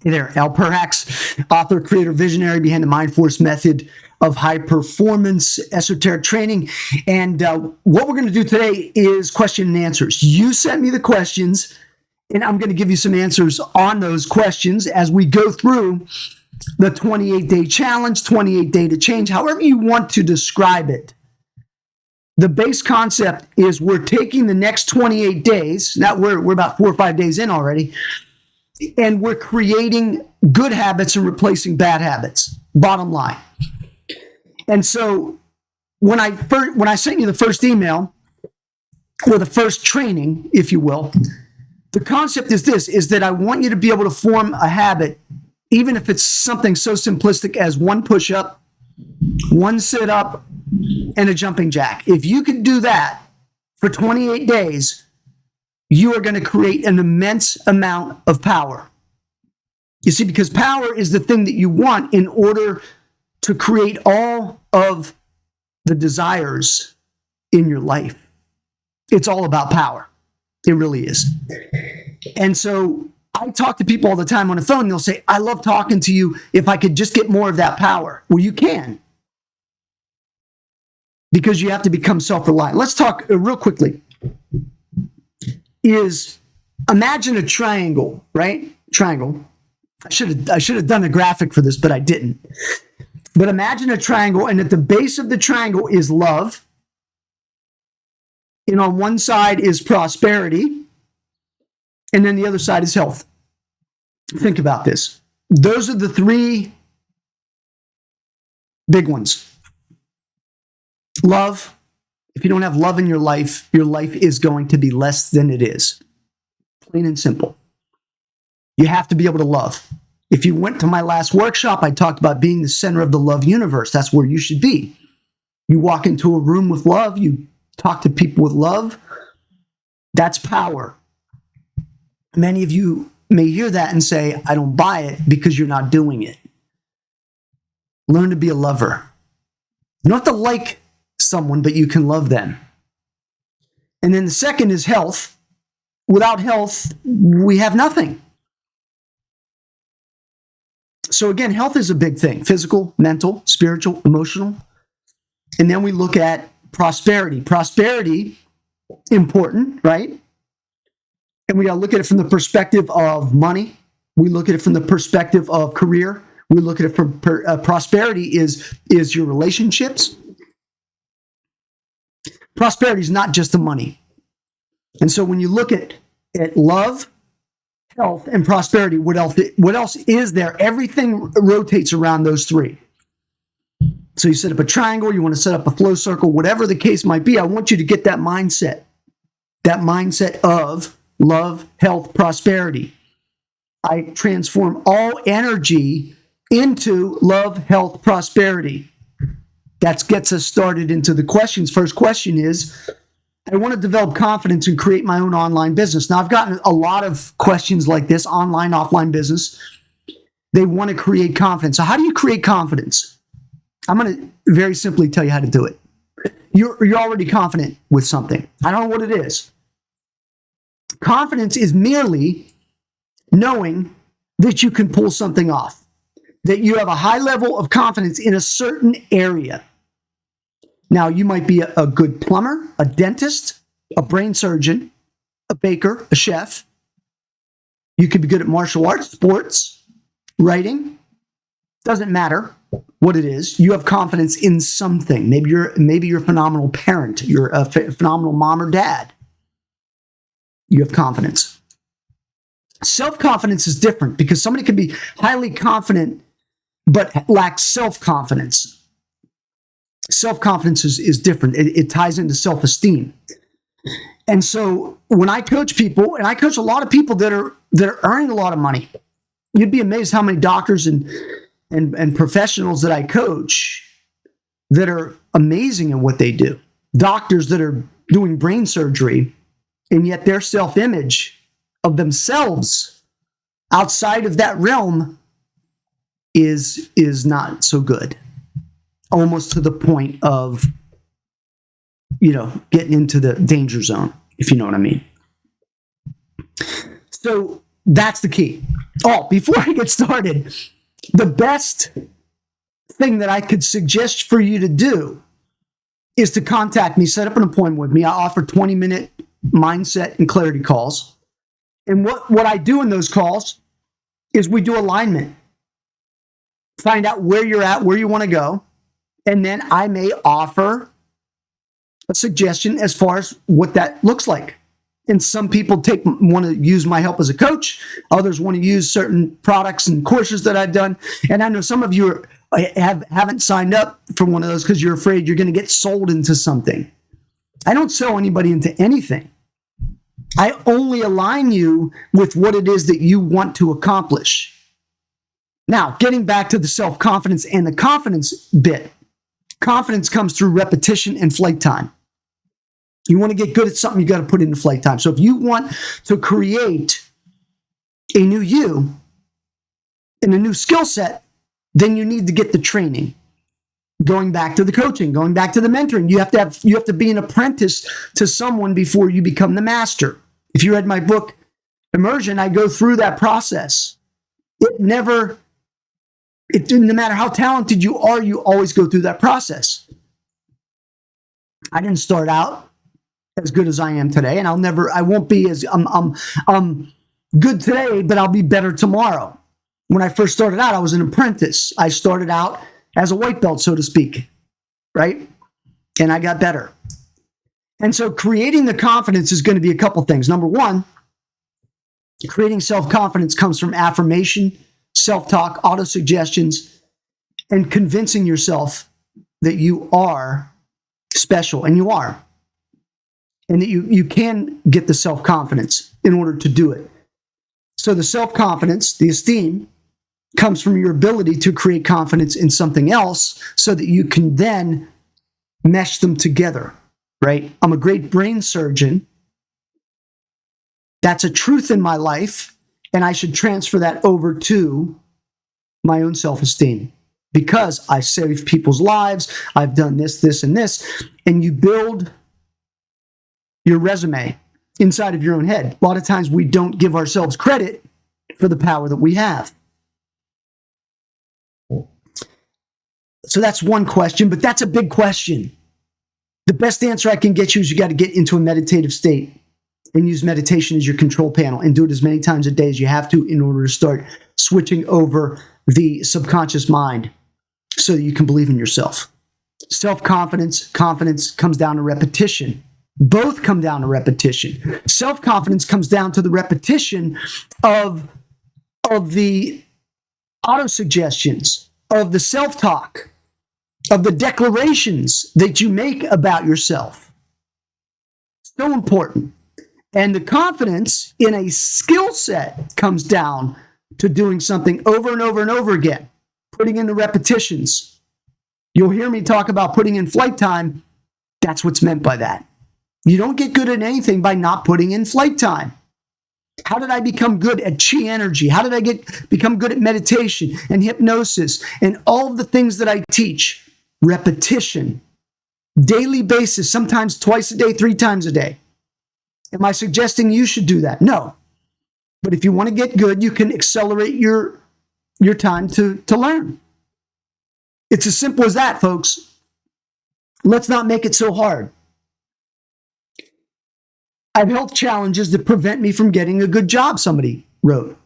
Hey there, Al Perhax, author, creator, visionary behind the Mind Force method of high performance esoteric training. And what we're going to do today is question and answers. You sent me the questions, and I'm going to give you some answers on those questions as we go through the 28-day challenge, 28-day to change, however you want to describe it. The base concept is we're taking the next 28 days, now we're about 4 or 5 days in already, and we're creating good habits and replacing bad habits, bottom line. And so when I sent you the first email, or the first training, if you will, the concept is this, is that I want you to be able to form a habit, even if it's something so simplistic as one push-up, one sit-up, and a jumping jack. If you can do that for 28 days, you are going to create an immense amount of power. You see, because power is the thing that you want in order to create all of the desires in your life. It's all about power. It really is. And so I talk to people all the time on the phone, and they'll say, I love talking to you if I could just get more of that power. Well, you can. Because you have to become self-reliant. Let's talk real quickly. Imagine a triangle, right? Triangle. I should have done a graphic for this, but I didn't. But imagine a triangle, and at the base of the triangle is love. And on one side is prosperity, and then the other side is health. Think about this. Those are the three big ones. Love. If you don't have love in your life is going to be less than it is. Plain and simple. You have to be able to love. If you went to my last workshop, I talked about being the center of the love universe. That's where you should be. You walk into a room with love, you talk to people with love. That's power. Many of you may hear that and say, I don't buy it because you're not doing it. Learn to be a lover. You don't have to like someone, but you can love them. And then the second is health. Without health, we have nothing. So again, health is a big thing. Physical, mental, spiritual, emotional. And then we look at prosperity. Prosperity, important, right? And we got to look at it from the perspective of money. We look at it from the perspective of career. We look at it from prosperity is your relationships. Prosperity is not just the money. And so when you look at love, health, and prosperity, what else is there? Everything rotates around those three. So you set up a triangle, you want to set up a flow circle, whatever the case might be, I want you to get that mindset of love, health, prosperity. I transform all energy into love, health, prosperity. That gets us started into the questions. First question is, I want to develop confidence and create my own online business. Now, I've gotten a lot of questions like this, online, offline business. They want to create confidence. So how do you create confidence? I'm going to very simply tell you how to do it. You're already confident with something. I don't know what it is. Confidence is merely knowing that you can pull something off, that you have a high level of confidence in a certain area. Now, you might be a good plumber, a dentist, a brain surgeon, a baker, a chef. You could be good at martial arts, sports, writing. Doesn't matter what it is. You have confidence in something. Maybe you're a phenomenal parent. You're a phenomenal mom or dad. You have confidence. Self-confidence is different because somebody can be highly confident but lacks self-confidence. Self-confidence is different. It ties into self-esteem. And so when I coach people, and I coach a lot of people that are earning a lot of money, you'd be amazed how many doctors and professionals that I coach that are amazing in what they do. Doctors that are doing brain surgery, and yet their self-image of themselves outside of that realm is not so good. Almost to the point of, getting into the danger zone, if you know what I mean. So That's the key. Oh, before I get started, the best thing that I could suggest for you to do is to contact me, set up an appointment with me. I offer 20-minute mindset and clarity calls. And what I do in those calls is we do alignment. Find out where you're at, where you want to go. And then I may offer a suggestion as far as what that looks like. And some people want to use my help as a coach. Others want to use certain products and courses that I've done. And I know some of you haven't signed up for one of those because you're afraid you're going to get sold into something. I don't sell anybody into anything. I only align you with what it is that you want to accomplish. Now, getting back to the self-confidence and the confidence bit, confidence comes through repetition and flight time. You want to get good at something, you got to put it into flight time. So if you want to create a new you and a new skill set, then you need to get the training. Going back to the coaching, going back to the mentoring, you have to be an apprentice to someone before you become the master. If you read my book, Immersion, I go through that process. No matter how talented you are, you always go through that process. I didn't start out as good as I am today, and I won't be as I'm good today, but I'll be better tomorrow. When I first started out, I was an apprentice. I started out as a white belt, so to speak, right? And I got better. And so creating the confidence is going to be a couple things. Number one, creating self-confidence comes from affirmation, self-talk, auto-suggestions, and convincing yourself that you are special, and you are. And that you can get the self-confidence in order to do it. So the self-confidence, the esteem, comes from your ability to create confidence in something else so that you can then mesh them together, right? I'm a great brain surgeon. That's a truth in my life, and I should transfer that over to my own self-esteem because I save people's lives. I've done this, this, and this. And you build your resume inside of your own head. A lot of times we don't give ourselves credit for the power that we have. So that's one question, but that's a big question. The best answer I can get you is you got to get into a meditative state and use meditation as your control panel and do it as many times a day as you have to in order to start switching over the subconscious mind so that you can believe in yourself. Self-confidence, confidence comes down to repetition. Both come down to repetition. Self-confidence comes down to the repetition of the auto-suggestions, of the self-talk, of the declarations that you make about yourself. So important. And the confidence in a skill set comes down to doing something over and over and over again, putting in the repetitions. You'll hear me talk about putting in flight time. That's what's meant by that. You don't get good at anything by not putting in flight time. How did I become good at chi energy? How did I become good at meditation and hypnosis and all of the things that I teach? Repetition, daily basis, sometimes twice a day, 3 times a day. Am I suggesting you should do that? No. But if you want to get good, you can accelerate your time to learn. It's as simple as that, folks. Let's not make it so hard. I have health challenges that prevent me from getting a good job, somebody wrote.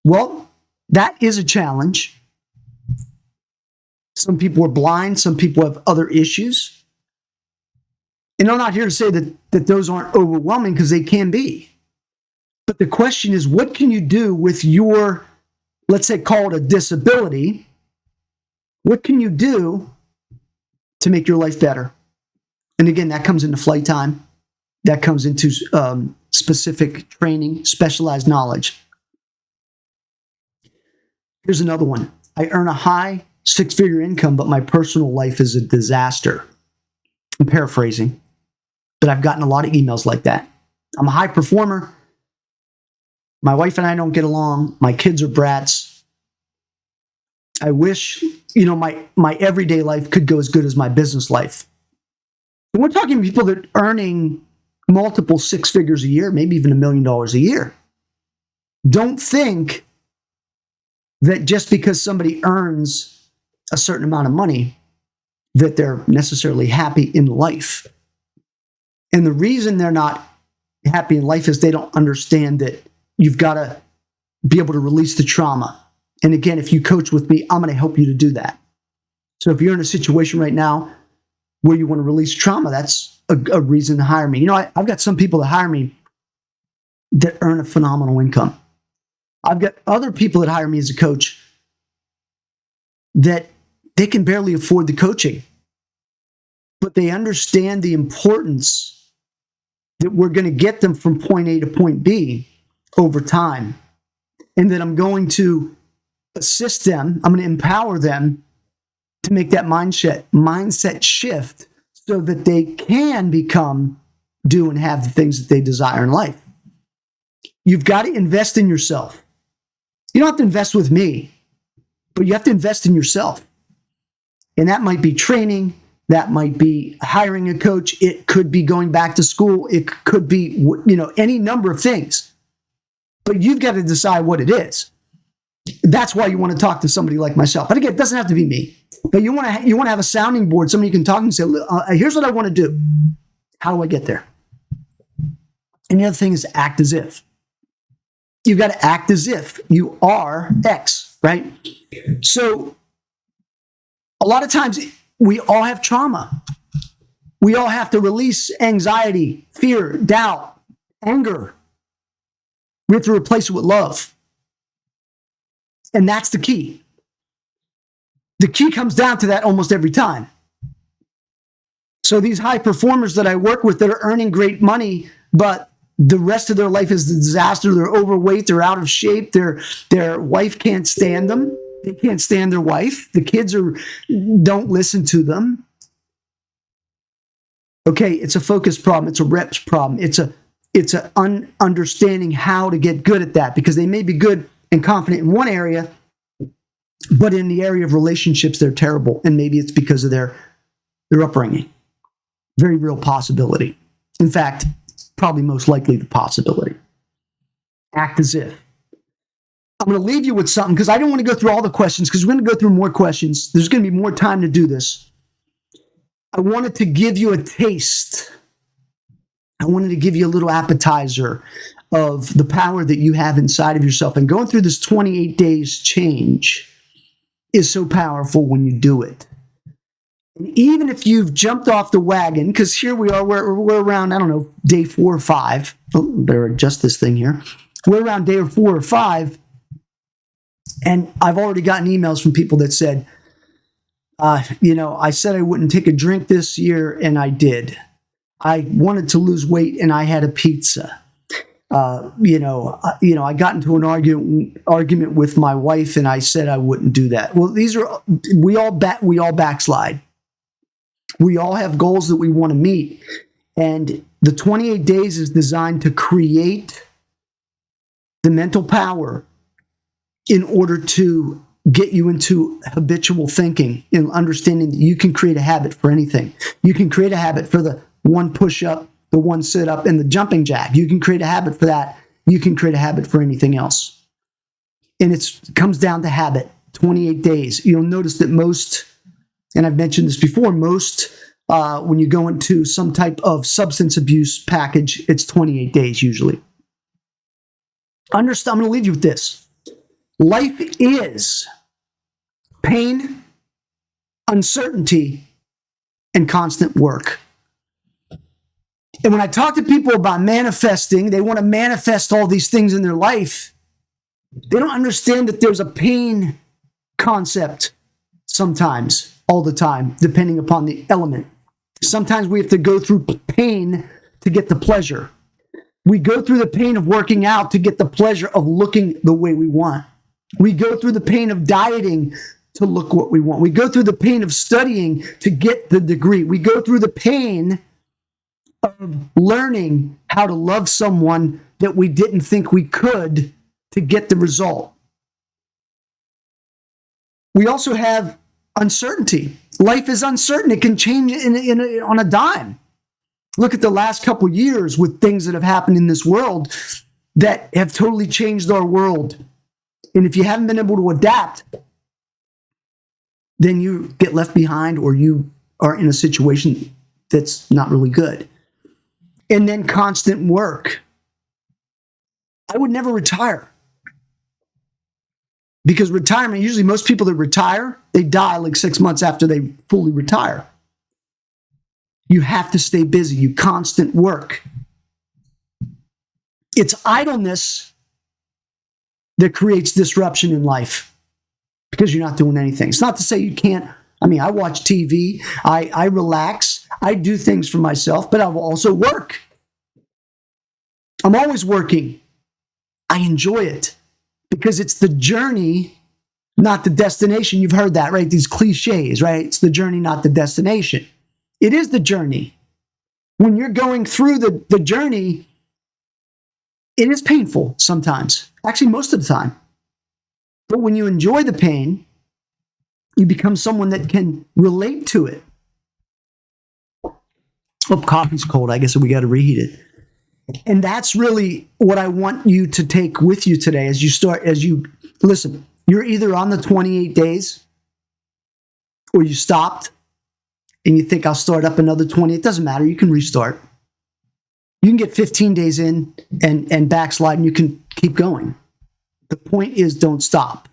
Well, that is a challenge. Some people are blind. Some people have other issues. And I'm not here to say that those aren't overwhelming because they can be. But the question is, what can you do with your, let's say, call it a disability? What can you do to make your life better? And again, that comes into flight time. That comes into specific training, specialized knowledge. Here's another one. I earn a high 6-figure income, but my personal life is a disaster. I'm paraphrasing, but I've gotten a lot of emails like that. I'm a high performer. My wife and I don't get along. My kids are brats. I wish, my everyday life could go as good as my business life. And we're talking people that are earning multiple 6 figures a year, maybe even $1 million a year. Don't think that just because somebody earns a certain amount of money, that they're necessarily happy in life. And the reason they're not happy in life is they don't understand that you've got to be able to release the trauma. And again, if you coach with me, I'm going to help you to do that. So if you're in a situation right now where you want to release trauma, that's a reason to hire me. You know, I've got some people that hire me that earn a phenomenal income. I've got other people that hire me as a coach that they can barely afford the coaching, but they understand the importance that we're going to get them from point A to point B over time, and that I'm going to assist them, I'm going to empower them to make that mindset shift so that they can do and have the things that they desire in life. You've got to invest in yourself. You don't have to invest with me, but you have to invest in yourself. And that might be training. That might be hiring a coach. It could be going back to school. It could be, any number of things. But you've got to decide what it is. That's why you want to talk to somebody like myself. But again, it doesn't have to be me. But you want to have a sounding board, somebody you can talk and say, here's what I want to do. How do I get there? And the other thing is act as if. You've got to act as if you are X, right? So a lot of times we all have trauma. We all have to release anxiety, fear, doubt, anger. We have to replace it with love. And that's the key. The key comes down to that almost every time. So these high performers that I work with that are earning great money, but the rest of their life is a disaster. They're overweight. They're out of shape. Their wife can't stand them. They can't stand their wife. The kids don't listen to them. Okay, it's a focus problem. It's a reps problem. It's a understanding how to get good at that, because they may be good and confident in one area, but in the area of relationships, they're terrible. And maybe it's because of their upbringing. Very real possibility. In fact, probably most likely the possibility. Act as if. I'm going to leave you with something because I don't want to go through all the questions, because we're going to go through more questions. There's going to be more time to do this. I wanted to give you a taste. I wanted to give you a little appetizer of the power that you have inside of yourself. And going through this 28 days change is so powerful when you do it. And even if you've jumped off the wagon, because here we are, we're around, day 4 or 5. Oh, better adjust this thing here. We're around day 4 or 5. And I've already gotten emails from people that said, I said I wouldn't take a drink this year, and I did. I wanted to lose weight, and I had a pizza. I got into an argument with my wife, and I said I wouldn't do that. Well, we all backslide. We all have goals that we want to meet. And the 28 days is designed to create the mental power in order to get you into habitual thinking and understanding that you can create a habit for anything. You can create a habit for the one push-up, the one sit-up, and the jumping jack. You can create a habit for that. You can create a habit for anything else. And it comes down to habit, 28 days. You'll notice that most, and I've mentioned this before, when you go into some type of substance abuse package, it's 28 days usually. Understand, I'm going to leave you with this. Life is pain, uncertainty, and constant work. And when I talk to people about manifesting, they want to manifest all these things in their life. They don't understand that there's a pain concept sometimes, all the time, depending upon the element. Sometimes we have to go through pain to get the pleasure. We go through the pain of working out to get the pleasure of looking the way we want. We go through the pain of dieting to look what we want. We go through the pain of studying to get the degree. We go through the pain of learning how to love someone that we didn't think we could to get the result. We also have uncertainty. Life is uncertain. It can change on a dime. Look at the last couple years with things that have happened in this world. that have totally changed our world. And if you haven't been able to adapt, then you get left behind, or you are in a situation that's not really good. And then constant work. I would never retire. Because retirement, usually most people that retire, they die like 6 months after they fully retire. You have to stay busy. You constant work. It's idleness that creates disruption in life because you're not doing anything. It's not to say you can't. I mean, I watch TV, I relax, I do things for myself, but I will also work. I'm always working. I enjoy it because it's the journey, not the destination. You've heard that, right? These cliches, right? It's the journey, not the destination. It is the journey. When you're going through the journey, it is painful sometimes, actually most of the time. But when you enjoy the pain, you become someone that can relate to it. Oh, coffee's cold. I guess we got to reheat it. And that's really what I want you to take with you today as you listen. You're either on the 28 days or you stopped and you think I'll start up another 20. It doesn't matter. You can restart. You can get 15 days in and backslide, and you can keep going. The point is, don't stop.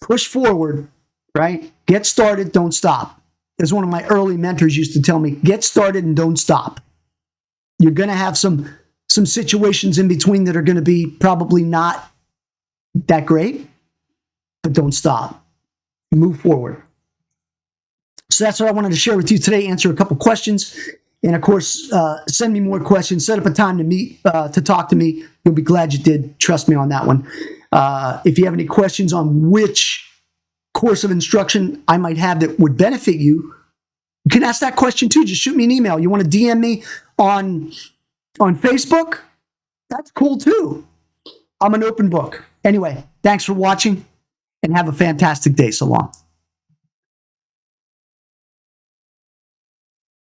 Push forward, right? Get started, don't stop. As one of my early mentors used to tell me, get started and don't stop. You're going to have some situations in between that are going to be probably not that great, but don't stop. Move forward. So that's what I wanted to share with you today. Answer a couple questions. And of course, send me more questions. Set up a time to meet, to talk to me. You'll be glad you did. Trust me on that one. If you have any questions on which course of instruction I might have that would benefit you, you can ask that question too. Just shoot me an email. You want to DM me on Facebook? That's cool too. I'm an open book. Anyway, thanks for watching and have a fantastic day. So long.